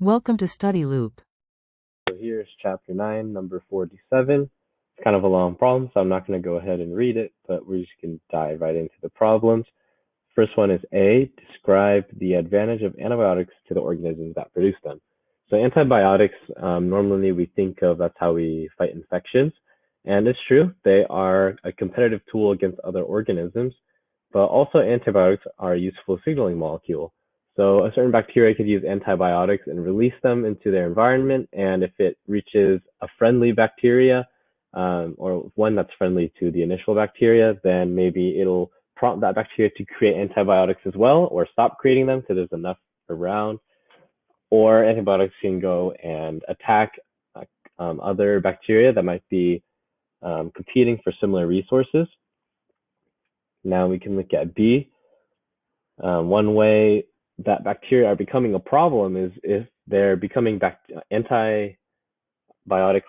Welcome to Study Loop. So here's chapter 9, number 47. It's kind of a long problem, so I'm not going to go ahead and read it, but we're just going to dive right into the problems. First one is A, describe the advantage of antibiotics to the organisms that produce them. So antibiotics, normally we think of that's how we fight infections, and it's true, they are a competitive tool against other organisms, but also antibiotics are a useful signaling molecule. So a certain bacteria could use antibiotics and release them into their environment, and if it reaches a friendly bacteria, or one that's friendly to the initial bacteria, then maybe it'll prompt that bacteria to create antibiotics as well, or stop creating them because there's enough around. Or antibiotics can go and attack other bacteria that might be competing for similar resources. Now we can look at B. One way that bacteria are becoming a problem is if they're becoming antibiotic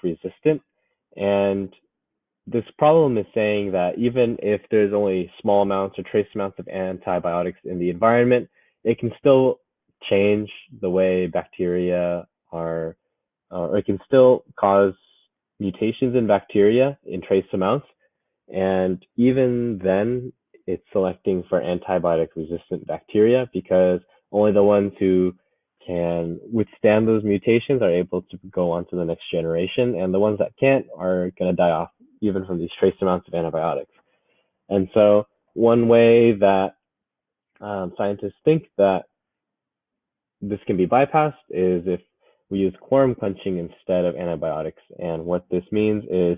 resistant. And this problem is saying that even if there's only small amounts or trace amounts of antibiotics in the environment, it can still change the way bacteria are, or it can still cause mutations in bacteria in trace amounts. And even then, it's selecting for antibiotic resistant bacteria because only the ones who can withstand those mutations are able to go on to the next generation, and the ones that can't are going to die off even from these trace amounts of antibiotics. And so, one way that scientists think that this can be bypassed is if we use quorum quenching instead of antibiotics. And what this means is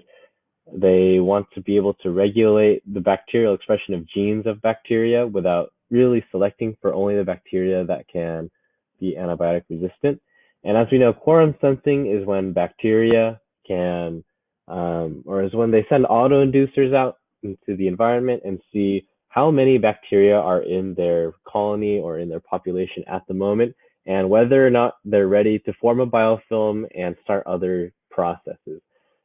they want to be able to regulate the bacterial expression of genes of bacteria without really selecting for only the bacteria that can be antibiotic resistant. And as we know, quorum sensing is when bacteria can, or is when they send autoinducers out into the environment and see how many bacteria are in their colony or in their population at the moment, and whether or not they're ready to form a biofilm and start other processes.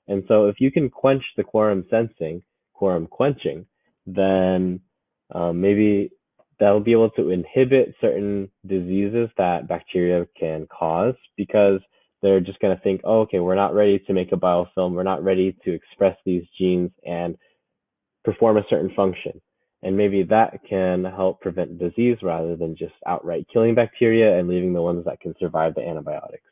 And so if you can quench the quorum quenching, then maybe that'll be able to inhibit certain diseases that bacteria can cause because they're just going to think, oh, okay, we're not ready to make a biofilm. We're not ready to express these genes and perform a certain function. And maybe that can help prevent disease rather than just outright killing bacteria and leaving the ones that can survive the antibiotics.